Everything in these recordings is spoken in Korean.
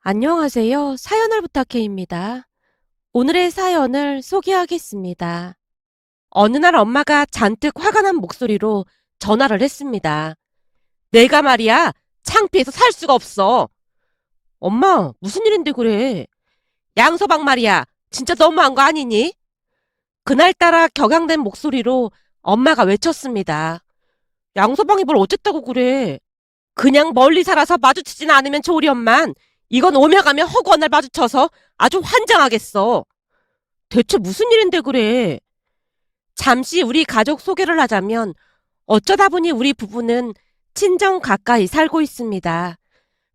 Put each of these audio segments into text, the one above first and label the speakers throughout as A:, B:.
A: 안녕하세요. 사연을 부탁해입니다. 오늘의 사연을 소개하겠습니다. 어느 날 엄마가 잔뜩 화가 난 목소리로 전화를 했습니다. 내가 말이야, 창피해서 살 수가 없어. 엄마, 무슨 일인데 그래? 양서방 말이야, 진짜 너무한 거 아니니? 그날따라 격양된 목소리로 엄마가 외쳤습니다. 양서방이 뭘 어쨌다고 그래? 그냥 멀리 살아서 마주치진 않으면 좋으련만 이건 오며 가며 허구한 날 마주쳐서 아주 환장하겠어. 대체 무슨 일인데 그래? 잠시 우리 가족 소개를 하자면 어쩌다 보니 우리 부부는 친정 가까이 살고 있습니다.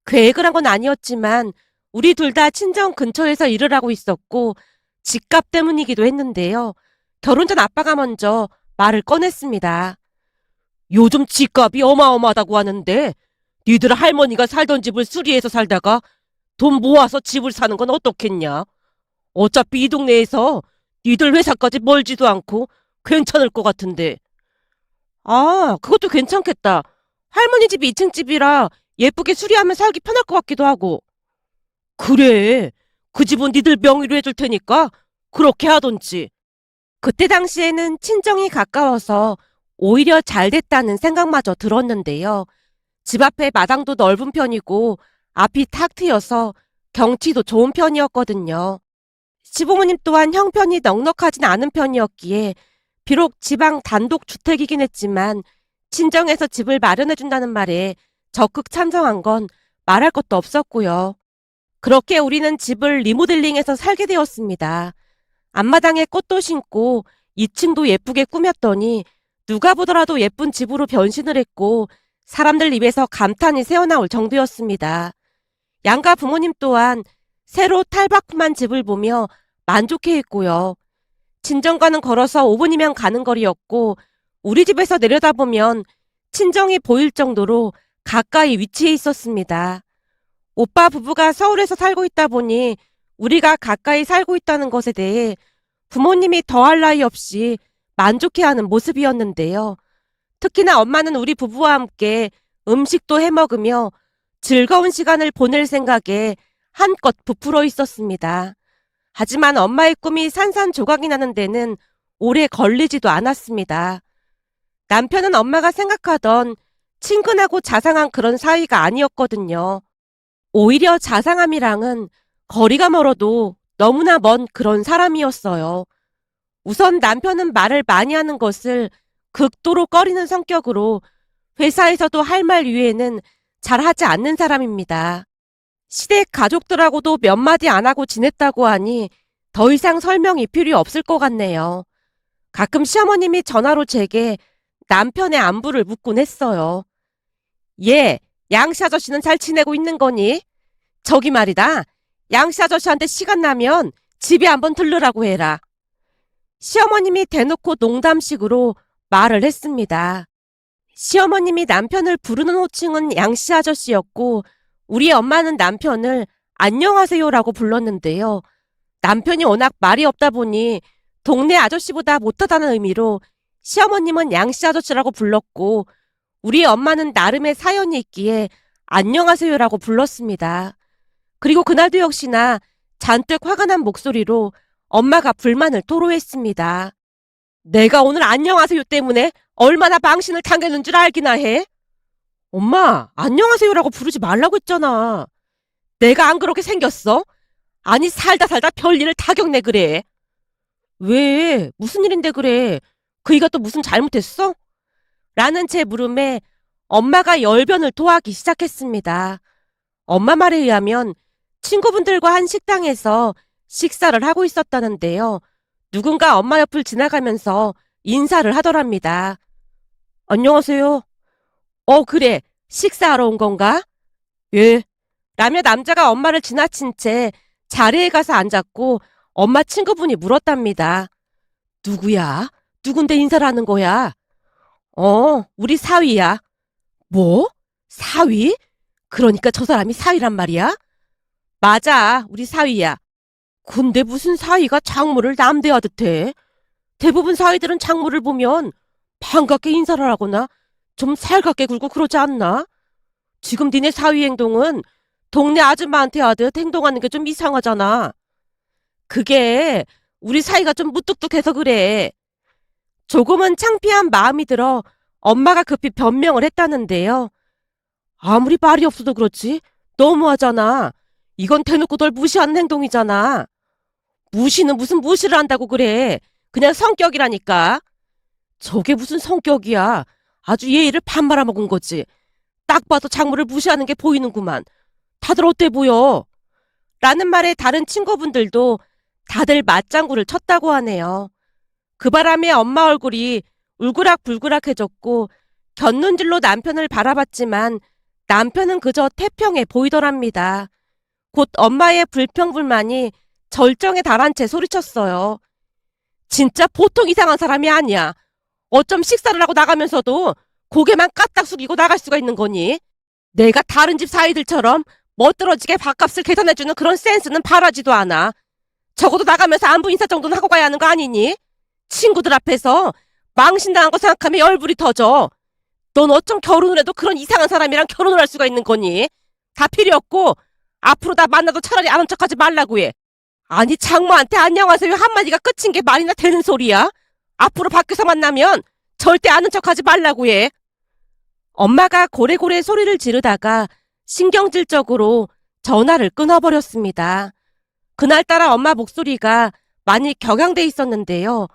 A: 계획을 한 건 아니었지만 우리 둘 다 친정 근처에서 일을 하고 있었고 집값 때문이기도 했는데요. 결혼 전 아빠가 먼저 말을 꺼냈습니다. 요즘 집값이 어마어마하다고 하는데 니들 할머니가 살던 집을 수리해서 살다가 돈 모아서 집을 사는 건 어떻겠냐? 어차피 이 동네에서 니들 회사까지 멀지도 않고 괜찮을 것 같은데. 아, 그것도 괜찮겠다. 할머니 집이 2층 집이라 예쁘게 수리하면 살기 편할 것 같기도 하고. 그래. 그 집은 니들 명의로 해줄 테니까 그렇게 하던지. 그때 당시에는 친정이 가까워서 오히려 잘 됐다는 생각마저 들었는데요. 집 앞에 마당도 넓은 편이고 앞이 탁 트여서 경치도 좋은 편이었거든요. 시부모님 또한 형편이 넉넉하진 않은 편이었기에 비록 지방 단독주택이긴 했지만 친정에서 집을 마련해준다는 말에 적극 찬성한 건 말할 것도 없었고요. 그렇게 우리는 집을 리모델링해서 살게 되었습니다. 앞마당에 꽃도 심고 2층도 예쁘게 꾸몄더니 누가 보더라도 예쁜 집으로 변신을 했고 사람들 입에서 감탄이 새어나올 정도였습니다. 양가 부모님 또한 새로 탈바꿈한 집을 보며 만족해했고요. 친정과는 걸어서 5분이면 가는 거리였고 우리 집에서 내려다보면 친정이 보일 정도로 가까이 위치해 있었습니다. 오빠 부부가 서울에서 살고 있다 보니 우리가 가까이 살고 있다는 것에 대해 부모님이 더할 나위 없이 만족해하는 모습이었는데요. 특히나 엄마는 우리 부부와 함께 음식도 해먹으며 즐거운 시간을 보낼 생각에 한껏 부풀어 있었습니다. 하지만 엄마의 꿈이 산산조각이 나는 데는 오래 걸리지도 않았습니다. 남편은 엄마가 생각하던 친근하고 자상한 그런 사이가 아니었거든요. 오히려 자상함이랑은 거리가 멀어도 너무나 먼 그런 사람이었어요. 우선 남편은 말을 많이 하는 것을 극도로 꺼리는 성격으로 회사에서도 할 말 위에는 잘하지 않는 사람입니다. 시댁 가족들하고도 몇 마디 안 하고 지냈다고 하니 더 이상 설명이 필요 없을 것 같네요. 가끔 시어머님이 전화로 제게 남편의 안부를 묻곤 했어요. 예, 양씨 아저씨는 잘 지내고 있는 거니? 저기 말이다. 양씨 아저씨한테 시간 나면 집에 한번 들르라고 해라. 시어머님이 대놓고 농담식으로 말을 했습니다. 시어머님이 남편을 부르는 호칭은 양씨 아저씨였고 우리 엄마는 남편을 안녕하세요라고 불렀는데요. 남편이 워낙 말이 없다 보니 동네 아저씨보다 못하다는 의미로 시어머님은 양씨 아저씨라고 불렀고 우리 엄마는 나름의 사연이 있기에 안녕하세요라고 불렀습니다. 그리고 그날도 역시나 잔뜩 화가 난 목소리로 엄마가 불만을 토로했습니다. 내가 오늘 안녕하세요 때문에 얼마나 망신을 당했는 줄 알기나 해? 엄마, 안녕하세요라고 부르지 말라고 했잖아. 내가 안 그렇게 생겼어? 아니, 살다 살다 별일을 다 겪네 그래. 왜? 무슨 일인데 그래? 그이가 또 무슨 잘못했어? 라는 제 물음에 엄마가 열변을 토하기 시작했습니다. 엄마 말에 의하면 친구분들과 한 식당에서 식사를 하고 있었다는데요. 누군가 엄마 옆을 지나가면서 인사를 하더랍니다. 안녕하세요. 그래. 식사하러 온 건가? 예. 라며 남자가 엄마를 지나친 채 자리에 가서 앉았고 엄마 친구분이 물었답니다. 누구야? 누군데 인사를 하는 거야? 우리 사위야. 뭐? 사위? 그러니까 저 사람이 사위란 말이야? 맞아, 우리 사위야. 근데 무슨 사위가 장모를 남대하듯 해? 대부분 사위들은 장모를 보면 반갑게 인사를 하거나 좀 살갑게 굴고 그러지 않나? 지금 니네 사위 행동은 동네 아줌마한테 하듯 행동하는 게 좀 이상하잖아. 그게 우리 사이가 좀 무뚝뚝해서 그래. 조금은 창피한 마음이 들어 엄마가 급히 변명을 했다는데요. 아무리 말이 없어도 그렇지. 너무하잖아. 이건 대놓고 널 무시하는 행동이잖아. 무시는 무슨 무시를 한다고 그래. 그냥 성격이라니까. 저게 무슨 성격이야. 아주 예의를 반 말아먹은 거지. 딱 봐도 장모를 무시하는 게 보이는구만. 다들 어때 보여? 라는 말에 다른 친구분들도 다들 맞장구를 쳤다고 하네요. 그 바람에 엄마 얼굴이 울그락불그락해졌고 곁눈질로 남편을 바라봤지만 남편은 그저 태평해 보이더랍니다. 곧 엄마의 불평불만이 절정에 달한 채 소리쳤어요. 진짜 보통 이상한 사람이 아니야. 어쩜 식사를 하고 나가면서도 고개만 까딱 숙이고 나갈 수가 있는 거니? 내가 다른 집 사이들처럼 멋들어지게 밥값을 계산해주는 그런 센스는 바라지도 않아. 적어도 나가면서 안부 인사 정도는 하고 가야 하는 거 아니니? 친구들 앞에서 망신당한 거 생각하면 열불이 터져. 넌 어쩜 결혼을 해도 그런 이상한 사람이랑 결혼을 할 수가 있는 거니? 다 필요 없고 앞으로 나 만나도 차라리 아는 척하지 말라고 해. 아니 장모한테 안녕하세요 한마디가 끝인 게 말이나 되는 소리야? 앞으로 밖에서 만나면 절대 아는 척하지 말라고 해. 엄마가 고래고래 소리를 지르다가 신경질적으로 전화를 끊어버렸습니다. 그날따라 엄마 목소리가 많이 격양돼 있었는데요.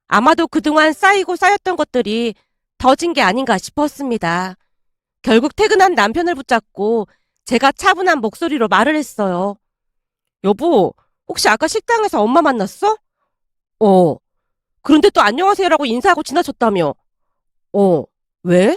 A: 아마도 그동안 쌓이고 쌓였던 것들이 더진 게 아닌가 싶었습니다. 결국 퇴근한 남편을 붙잡고 제가 차분한 목소리로 말을 했어요. 여보, 혹시 아까 식당에서 엄마 만났어? 어. 그런데 또 안녕하세요라고 인사하고 지나쳤다며. 왜?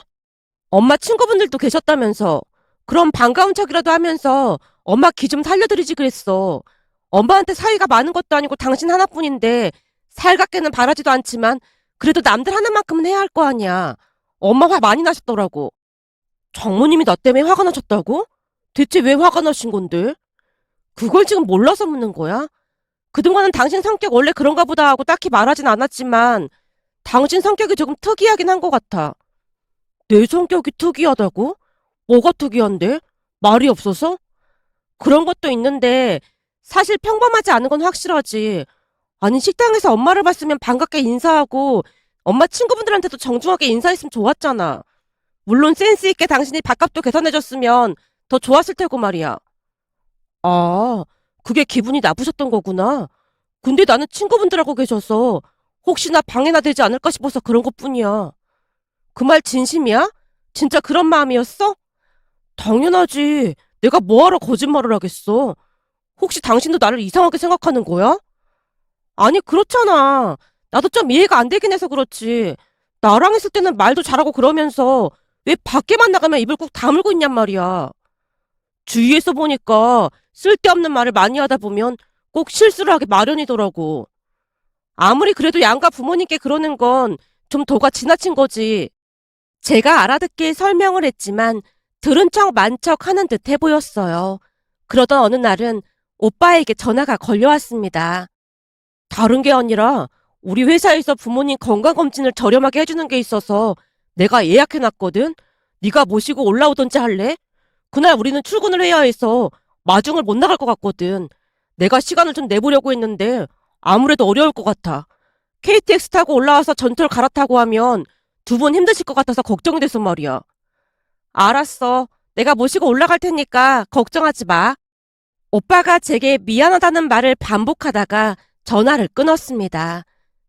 A: 엄마 친구분들도 계셨다면서. 그럼 반가운 척이라도 하면서 엄마 기 좀 살려드리지 그랬어. 엄마한테 사이가 많은 것도 아니고 당신 하나뿐인데 살갑게는 바라지도 않지만 그래도 남들 하는 만큼은 해야 할 거 아니야. 엄마 화 많이 나셨더라고. 장모님이 나 때문에 화가 나셨다고? 대체 왜 화가 나신 건데? 그걸 지금 몰라서 묻는 거야? 그동안은 당신 성격 원래 그런가 보다 하고 딱히 말하진 않았지만 당신 성격이 조금 특이하긴 한 것 같아. 내 성격이 특이하다고? 뭐가 특이한데? 말이 없어서? 그런 것도 있는데 사실 평범하지 않은 건 확실하지. 아니 식당에서 엄마를 봤으면 반갑게 인사하고 엄마 친구분들한테도 정중하게 인사했으면 좋았잖아. 물론 센스 있게 당신이 밥값도 계산해줬으면 더 좋았을 테고 말이야. 아, 그게 기분이 나쁘셨던 거구나. 근데 나는 친구분들하고 계셔서 혹시나 방해나 되지 않을까 싶어서 그런 것뿐이야. 그 말 진심이야? 진짜 그런 마음이었어? 당연하지. 내가 뭐하러 거짓말을 하겠어. 혹시 당신도 나를 이상하게 생각하는 거야? 아니, 그렇잖아. 나도 좀 이해가 안 되긴 해서 그렇지. 나랑 있을 때는 말도 잘하고 그러면서 왜 밖에만 나가면 입을 꾹 다물고 있냔 말이야. 주위에서 보니까 쓸데없는 말을 많이 하다 보면 꼭 실수를 하게 마련이더라고. 아무리 그래도 양가 부모님께 그러는 건 좀 도가 지나친 거지. 제가 알아듣게 설명을 했지만 들은 척 만 척 하는 듯 해 보였어요. 그러던 어느 날은 오빠에게 전화가 걸려왔습니다. 다른 게 아니라 우리 회사에서 부모님 건강검진을 저렴하게 해주는 게 있어서 내가 예약해놨거든. 네가 모시고 올라오던지 할래? 그날 우리는 출근을 해야 해서 마중을 못 나갈 것 같거든. 내가 시간을 좀 내보려고 했는데 아무래도 어려울 것 같아. KTX 타고 올라와서 전철 갈아타고 하면 두 분 힘드실 것 같아서 걱정이 돼서 말이야. 알았어. 내가 모시고 올라갈 테니까 걱정하지 마. 오빠가 제게 미안하다는 말을 반복하다가 전화를 끊었습니다.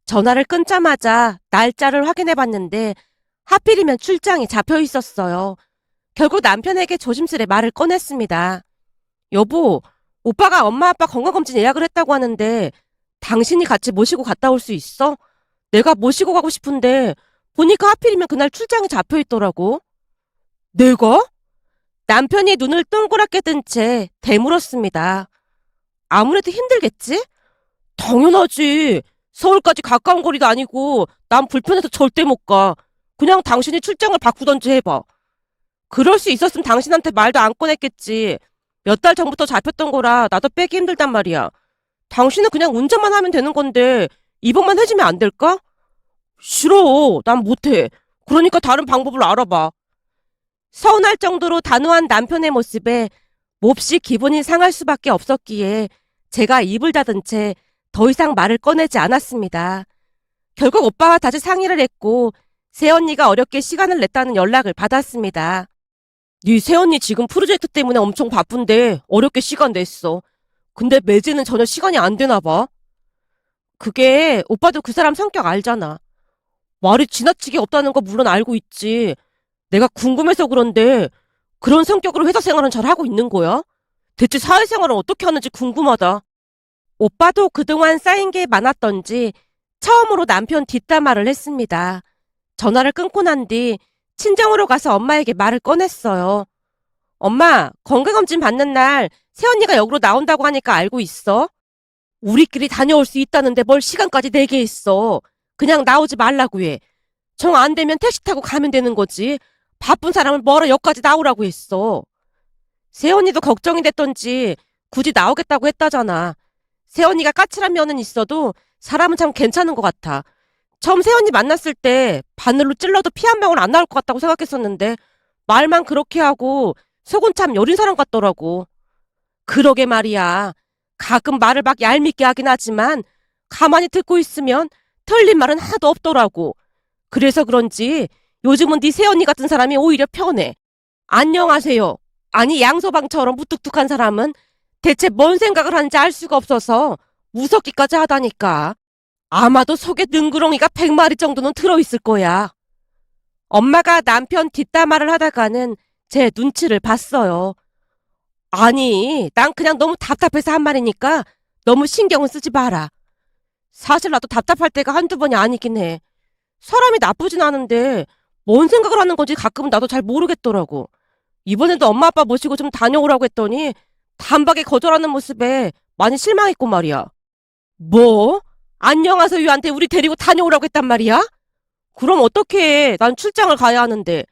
A: 전화를 끊자마자 날짜를 확인해 봤는데 하필이면 출장이 잡혀 있었어요. 결국 남편에게 조심스레 말을 꺼냈습니다. 여보, 오빠가 엄마 아빠 건강검진 예약을 했다고 하는데 당신이 같이 모시고 갔다 올 수 있어? 내가 모시고 가고 싶은데 보니까 하필이면 그날 출장이 잡혀 있더라고. 내가? 남편이 눈을 동그랗게 뜬 채 되물었습니다. 아무래도 힘들겠지? 당연하지. 서울까지 가까운 거리도 아니고 난 불편해서 절대 못 가. 그냥 당신이 출장을 바꾸던지 해봐. 그럴 수 있었으면 당신한테 말도 안 꺼냈겠지. 몇 달 전부터 잡혔던 거라 나도 빼기 힘들단 말이야. 당신은 그냥 운전만 하면 되는 건데 이번만 해주면 안 될까? 싫어. 난 못해. 그러니까 다른 방법을 알아봐. 서운할 정도로 단호한 남편의 모습에 몹시 기분이 상할 수밖에 없었기에 제가 입을 닫은 채 더 이상 말을 꺼내지 않았습니다. 결국 오빠와 다시 상의를 했고 새언니가 어렵게 시간을 냈다는 연락을 받았습니다. 네 새언니 지금 프로젝트 때문에 엄청 바쁜데 어렵게 시간 냈어. 근데 매제는 전혀 시간이 안 되나 봐. 그게 오빠도 그 사람 성격 알잖아. 말이 지나치게 없다는 거 물론 알고 있지. 내가 궁금해서 그런데 그런 성격으로 회사 생활은 잘 하고 있는 거야? 대체 사회생활은 어떻게 하는지 궁금하다. 오빠도 그동안 쌓인 게 많았던지 처음으로 남편 뒷담화를 했습니다. 전화를 끊고 난 뒤 친정으로 가서 엄마에게 말을 꺼냈어요. 엄마, 건강검진 받는 날 새언니가 역으로 나온다고 하니까 알고 있어? 우리끼리 다녀올 수 있다는데 뭘 시간까지 내게 했어. 그냥 나오지 말라고 해. 정 안 되면 택시 타고 가면 되는 거지. 바쁜 사람을 뭐하러 역까지 나오라고 했어. 새언니도 걱정이 됐던지 굳이 나오겠다고 했다잖아. 새언니가 까칠한 면은 있어도 사람은 참 괜찮은 것 같아. 처음 새언니 만났을 때 바늘로 찔러도 피 한 방울 안 나올 것 같다고 생각했었는데 말만 그렇게 하고 속은 참 여린 사람 같더라고. 그러게 말이야. 가끔 말을 막 얄밉게 하긴 하지만 가만히 듣고 있으면 틀린 말은 하나도 없더라고. 그래서 그런지 요즘은 네 새언니 같은 사람이 오히려 편해. 안녕하세요. 아니 양서방처럼 무뚝뚝한 사람은 대체 뭔 생각을 하는지 알 수가 없어서 무섭기까지 하다니까. 아마도 속에 능구렁이가 100마리 정도는 들어있을 거야. 엄마가 남편 뒷담화를 하다가는 제 눈치를 봤어요. 아니, 난 그냥 너무 답답해서 한 말이니까 너무 신경은 쓰지 마라. 사실 나도 답답할 때가 한두 번이 아니긴 해. 사람이 나쁘진 않은데 뭔 생각을 하는 건지 가끔은 나도 잘 모르겠더라고. 이번에도 엄마 아빠 모시고 좀 다녀오라고 했더니 단박에 거절하는 모습에 많이 실망했고 말이야. 뭐? 안녕하세요한테 우리 데리고 다녀오라고 했단 말이야? 그럼 어떡해. 난 출장을 가야 하는데.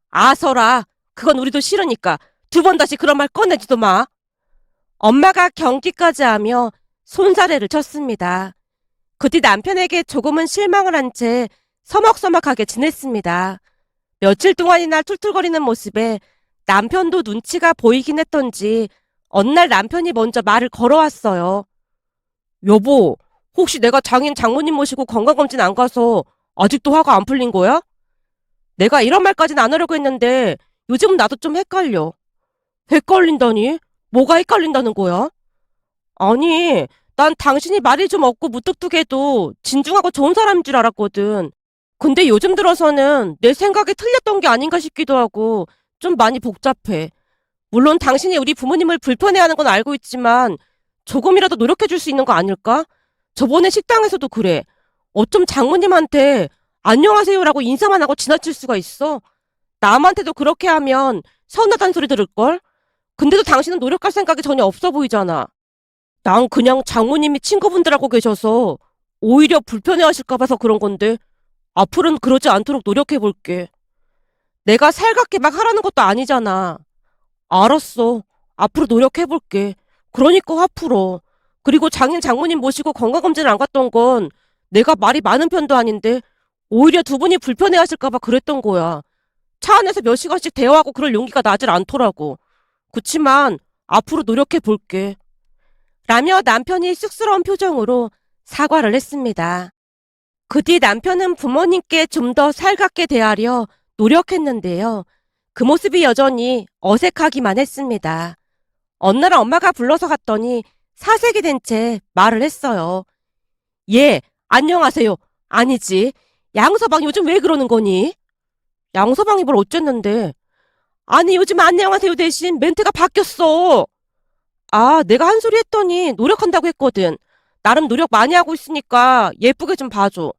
A: 아서라. 그건 우리도 싫으니까 두 번 다시 그런 말 꺼내지도 마. 엄마가 경기까지 하며 손사래를 쳤습니다. 그 뒤 남편에게 조금은 실망을 한 채 서먹서먹하게 지냈습니다. 며칠 동안이나 툴툴거리는 모습에 남편도 눈치가 보이긴 했던지 어느 날 남편이 먼저 말을 걸어왔어요. 여보, 혹시 내가 장모님 모시고 건강검진 안 가서 아직도 화가 안 풀린 거야? 내가 이런 말까지는 안 하려고 했는데 요즘은 나도 좀 헷갈려. 헷갈린다니? 뭐가 헷갈린다는 거야? 아니, 난 당신이 말이 좀 없고 무뚝뚝해도 진중하고 좋은 사람인 줄 알았거든. 근데 요즘 들어서는 내 생각이 틀렸던 게 아닌가 싶기도 하고 좀 많이 복잡해. 물론 당신이 우리 부모님을 불편해하는 건 알고 있지만 조금이라도 노력해 줄 수 있는 거 아닐까? 저번에 식당에서도 그래. 어쩜 장모님한테 안녕하세요라고 인사만 하고 지나칠 수가 있어? 남한테도 그렇게 하면 서운하다는 소리 들을걸? 근데도 당신은 노력할 생각이 전혀 없어 보이잖아. 난 그냥 장모님이 친구분들하고 계셔서 오히려 불편해하실까 봐서 그런 건데 앞으로는 그러지 않도록 노력해볼게. 내가 살갑게 막 하라는 것도 아니잖아. 알았어. 앞으로 노력해볼게. 그러니까 화 풀어. 그리고 장모님 모시고 건강검진을 안 갔던 건 내가 말이 많은 편도 아닌데 오히려 두 분이 불편해하실까봐 그랬던 거야. 차 안에서 몇 시간씩 대화하고 그럴 용기가 나질 않더라고. 그치만 앞으로 노력해볼게. 라며 남편이 쑥스러운 표정으로 사과를 했습니다. 그 뒤 남편은 부모님께 좀 더 살갑게 대하려 노력했는데요. 그 모습이 여전히 어색하기만 했습니다. 어느 날 엄마가 불러서 갔더니 사색이 된 채 말을 했어요. 예, 안녕하세요. 아니지. 양서방 요즘 왜 그러는 거니? 양서방이 뭘 어쨌는데. 아니 요즘 안녕하세요 대신 멘트가 바뀌었어. 아, 내가 한 소리 했더니 노력한다고 했거든. 나름 노력 많이 하고 있으니까 예쁘게 좀 봐줘.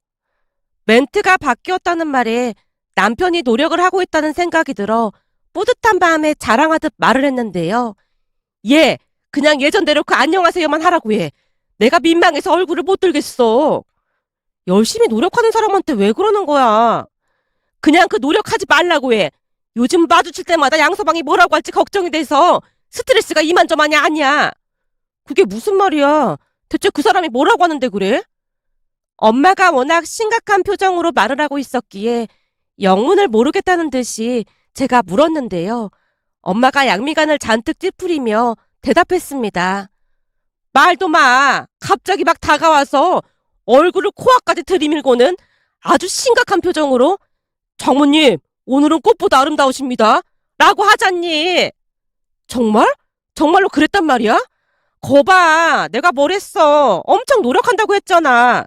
A: 멘트가 바뀌었다는 말에 남편이 노력을 하고 있다는 생각이 들어 뿌듯한 마음에 자랑하듯 말을 했는데요. 예, 그냥 예전대로 그 안녕하세요만 하라고 해. 내가 민망해서 얼굴을 못 들겠어. 열심히 노력하는 사람한테 왜 그러는 거야? 그냥 그 노력하지 말라고 해. 요즘 마주칠 때마다 양서방이 뭐라고 할지 걱정이 돼서 스트레스가 이만저만이 아니야. 그게 무슨 말이야? 대체 그 사람이 뭐라고 하는데 그래? 엄마가 워낙 심각한 표정으로 말을 하고 있었기에 영문을 모르겠다는 듯이 제가 물었는데요. 엄마가 양미간을 잔뜩 찌푸리며 대답했습니다. 말도 마. 갑자기 막 다가와서 얼굴을 코앞까지 들이밀고는 아주 심각한 표정으로 장모님, 오늘은 꽃보다 아름다우십니다. 라고 하잖니. 정말? 정말로 그랬단 말이야? 거봐, 내가 뭘 했어. 엄청 노력한다고 했잖아.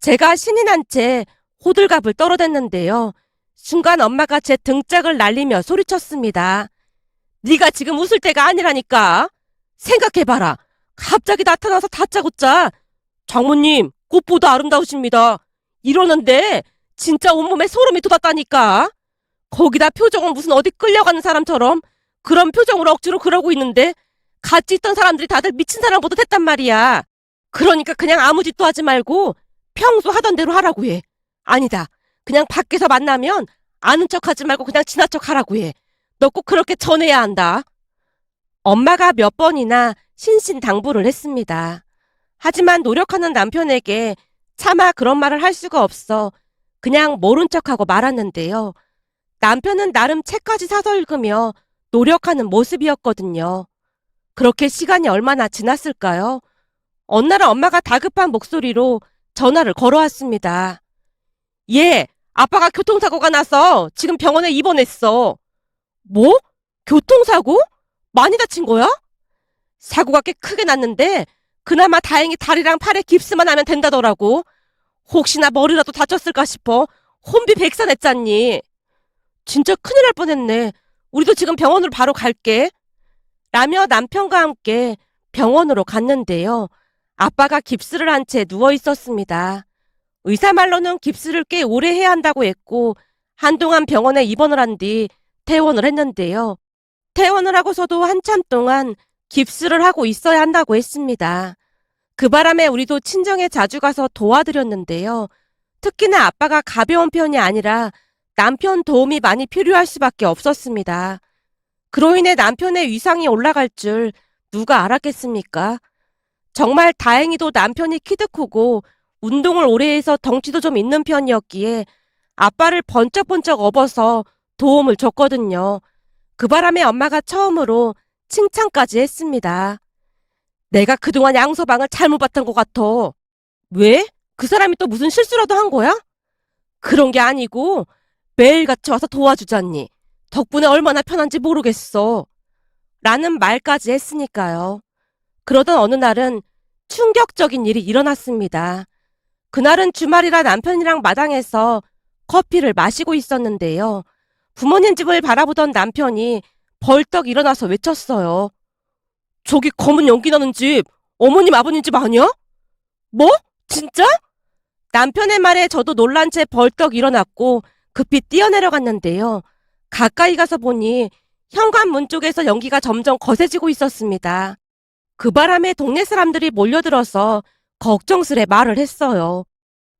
A: 제가 신이 난 채 호들갑을 떨어댔는데요. 순간 엄마가 제 등짝을 날리며 소리쳤습니다. 네가 지금 웃을 때가 아니라니까. 생각해봐라. 갑자기 나타나서 다짜고짜 장모님, 꽃보다 아름다우십니다. 이러는데 진짜 온몸에 소름이 돋았다니까. 거기다 표정은 무슨 어디 끌려가는 사람처럼 그런 표정으로 억지로 그러고 있는데 같이 있던 사람들이 다들 미친 사람 보듯 했단 말이야. 그러니까 그냥 아무 짓도 하지 말고 평소 하던 대로 하라고 해. 아니다. 그냥 밖에서 만나면 아는 척 하지 말고 그냥 지난 척 하라고 해. 너 꼭 그렇게 전해야 한다. 엄마가 몇 번이나 신신당부를 했습니다. 하지만 노력하는 남편에게 차마 그런 말을 할 수가 없어 그냥 모른 척하고 말았는데요. 남편은 나름 책까지 사서 읽으며 노력하는 모습이었거든요. 그렇게 시간이 얼마나 지났을까요? 어느 날 엄마가 다급한 목소리로 전화를 걸어왔습니다. 예, 아빠가 교통사고가 나서 지금 병원에 입원했어. 뭐? 교통사고? 많이 다친 거야? 사고가 꽤 크게 났는데 그나마 다행히 다리랑 팔에 깁스만 하면 된다더라고. 혹시나 머리라도 다쳤을까 싶어 혼비백산했잖니. 진짜 큰일 날 뻔했네. 우리도 지금 병원으로 바로 갈게. 라며 남편과 함께 병원으로 갔는데요. 아빠가 깁스를 한 채 누워 있었습니다. 의사 말로는 깁스를 꽤 오래 해야 한다고 했고 한동안 병원에 입원을 한 뒤 퇴원을 했는데요. 퇴원을 하고서도 한참 동안 깁스를 하고 있어야 한다고 했습니다. 그 바람에 우리도 친정에 자주 가서 도와드렸는데요. 특히나 아빠가 가벼운 편이 아니라 남편 도움이 많이 필요할 수밖에 없었습니다. 그로 인해 남편의 위상이 올라갈 줄 누가 알았겠습니까? 정말 다행히도 남편이 키도 크고 운동을 오래 해서 덩치도 좀 있는 편이었기에 아빠를 번쩍번쩍 업어서 도움을 줬거든요. 그 바람에 엄마가 처음으로 칭찬까지 했습니다. 내가 그동안 양서방을 잘못 봤던 것 같아. 왜? 그 사람이 또 무슨 실수라도 한 거야? 그런 게 아니고 매일같이 와서 도와주잖니. 덕분에 얼마나 편한지 모르겠어. 라는 말까지 했으니까요. 그러던 어느 날은 충격적인 일이 일어났습니다. 그날은 주말이라 남편이랑 마당에서 커피를 마시고 있었는데요. 부모님 집을 바라보던 남편이 벌떡 일어나서 외쳤어요. 저기 검은 연기 나는 집 어머님 아버님 집 아니야? 뭐? 진짜? 남편의 말에 저도 놀란 채 벌떡 일어났고 급히 뛰어내려갔는데요. 가까이 가서 보니 현관문 쪽에서 연기가 점점 거세지고 있었습니다. 그 바람에 동네 사람들이 몰려들어서 걱정스레 말을 했어요.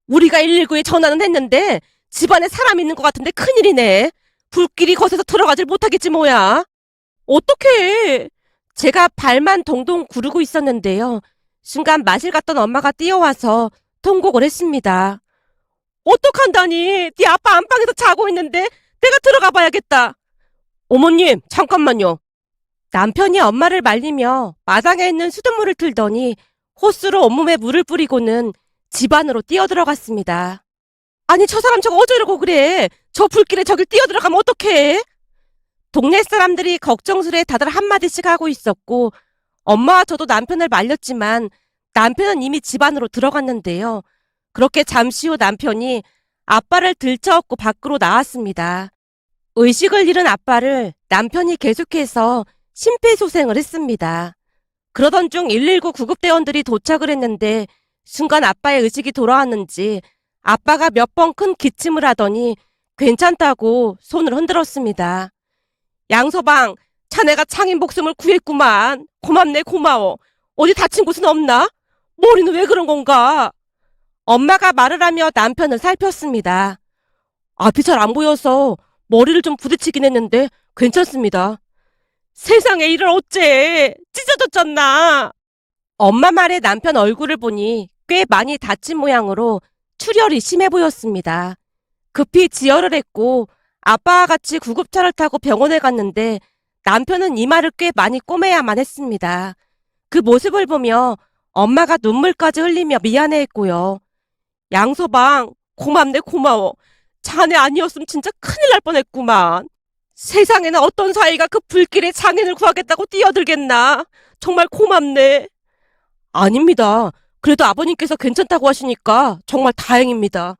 A: 우리가 119에 전화는 했는데 집안에 사람 있는 것 같은데 큰일이네. 불길이 거세서 들어가질 못하겠지 뭐야. 어떡해. 제가 발만 동동 구르고 있었는데요. 순간 마실 갔던 엄마가 뛰어와서 통곡을 했습니다. 어떡한다니. 네 아빠 안방에서 자고 있는데 내가 들어가 봐야겠다. 어머님, 잠깐만요. 남편이 엄마를 말리며 마당에 있는 수돗물을 틀더니 호스로 온몸에 물을 뿌리고는 집 안으로 뛰어들어갔습니다. 아니 저 사람 저거 어쩌려고 그래. 저 불길에 저길 뛰어들어가면 어떡해. 동네 사람들이 걱정스레 다들 한마디씩 하고 있었고 엄마와 저도 남편을 말렸지만 남편은 이미 집 안으로 들어갔는데요. 그렇게 잠시 후 남편이 아빠를 들쳐업고 밖으로 나왔습니다. 의식을 잃은 아빠를 남편이 계속해서 심폐소생을 했습니다. 그러던 중 119 구급대원들이 도착을 했는데 순간 아빠의 의식이 돌아왔는지 아빠가 몇 번 큰 기침을 하더니 괜찮다고 손을 흔들었습니다. 양서방, 자네가 창인 목숨을 구했구만. 고맙네 고마워. 어디 다친 곳은 없나? 머리는 왜 그런 건가? 엄마가 말을 하며 남편을 살폈습니다. 앞이 잘 안 보여서 머리를 좀 부딪히긴 했는데 괜찮습니다. 세상에 이를 어째. 찢어졌잖아. 엄마 말에 남편 얼굴을 보니 꽤 많이 다친 모양으로 출혈이 심해 보였습니다. 급히 지혈을 했고 아빠와 같이 구급차를 타고 병원에 갔는데 남편은 이 말을 꽤 많이 꼬매야만 했습니다. 그 모습을 보며 엄마가 눈물까지 흘리며 미안해했고요. 양서방, 고맙네, 고마워. 자네 아니었으면 진짜 큰일 날 뻔했구만. 세상에는 어떤 사이가 그 불길에 장인을 구하겠다고 뛰어들겠나. 정말 고맙네. 아닙니다. 그래도 아버님께서 괜찮다고 하시니까 정말 다행입니다.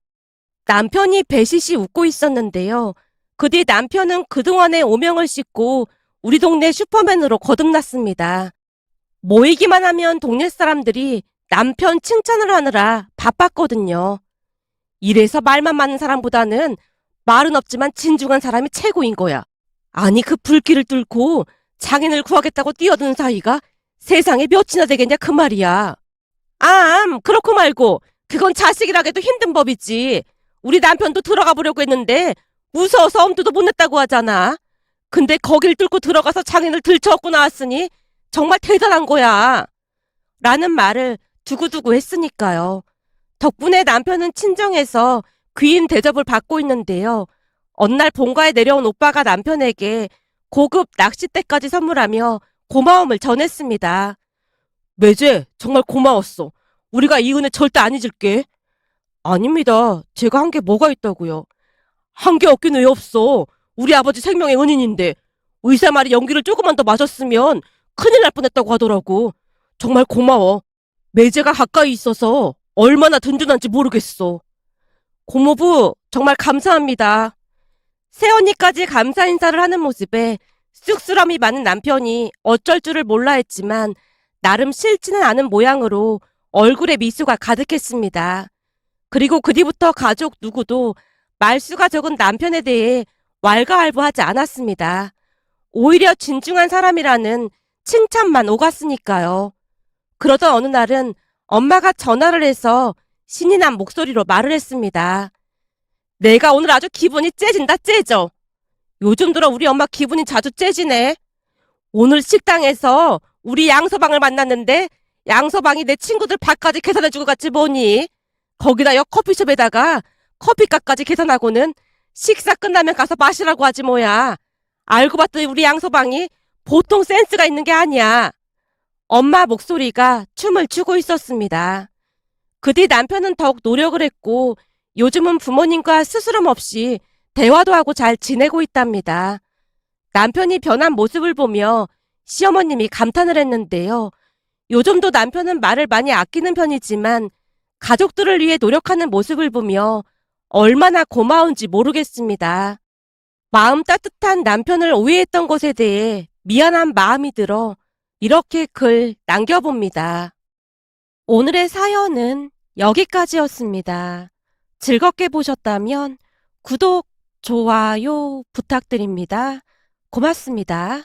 A: 남편이 배시시 웃고 있었는데요. 그 뒤 남편은 그동안의 오명을 씻고 우리 동네 슈퍼맨으로 거듭났습니다. 모이기만 하면 동네 사람들이 남편 칭찬을 하느라 바빴거든요. 이래서 말만 많은 사람보다는 말은 없지만 진중한 사람이 최고인 거야. 아니 그 불길을 뚫고 장인을 구하겠다고 뛰어드는 사이가 세상에 몇이나 되겠냐 그 말이야. 그렇고 말고 그건 자식이라기도 힘든 법이지. 우리 남편도 들어가 보려고 했는데 무서워서 엄두도 못 냈다고 하잖아. 근데 거길 뚫고 들어가서 장인을 들쳐업고 나왔으니 정말 대단한 거야. 라는 말을 두고두고 했으니까요. 덕분에 남편은 친정에서 귀인 대접을 받고 있는데요. 어느 날 본가에 내려온 오빠가 남편에게 고급 낚싯대까지 선물하며 고마움을 전했습니다. 매제, 정말 고마웠어. 우리가 이 은혜 절대 안 잊을게. 아닙니다. 제가 한 게 뭐가 있다고요. 한 게 없긴 왜 없어. 우리 아버지 생명의 은인인데 의사 말이 연기를 조금만 더 마셨으면 큰일 날 뻔했다고 하더라고. 정말 고마워. 매제가 가까이 있어서 얼마나 든든한지 모르겠어. 고모부, 정말 감사합니다. 새언니까지 감사 인사를 하는 모습에 쑥스러움이 많은 남편이 어쩔 줄을 몰라 했지만 나름 싫지는 않은 모양으로 얼굴에 미소가 가득했습니다. 그리고 그 뒤부터 가족 누구도 말수가 적은 남편에 대해 왈가왈부하지 않았습니다. 오히려 진중한 사람이라는 칭찬만 오갔으니까요. 그러던 어느 날은 엄마가 전화를 해서 신이 난 목소리로 말을 했습니다. 내가 오늘 아주 기분이 째진다 째져. 요즘 들어 우리 엄마 기분이 자주 째지네. 오늘 식당에서 우리 양서방을 만났는데 양서방이 내 친구들 밥까지 계산해주고 갔지 뭐니. 거기다 역 커피숍에다가 커피값까지 계산하고는 식사 끝나면 가서 마시라고 하지 뭐야. 알고 봤더니 우리 양서방이 보통 센스가 있는 게 아니야. 엄마 목소리가 춤을 추고 있었습니다. 그 뒤 남편은 더욱 노력을 했고 요즘은 부모님과 스스럼 없이 대화도 하고 잘 지내고 있답니다. 남편이 변한 모습을 보며 시어머님이 감탄을 했는데요. 요즘도 남편은 말을 많이 아끼는 편이지만 가족들을 위해 노력하는 모습을 보며 얼마나 고마운지 모르겠습니다. 마음 따뜻한 남편을 오해했던 것에 대해 미안한 마음이 들어 이렇게 글 남겨봅니다. 오늘의 사연은 여기까지였습니다. 즐겁게 보셨다면 구독, 좋아요 부탁드립니다. 고맙습니다.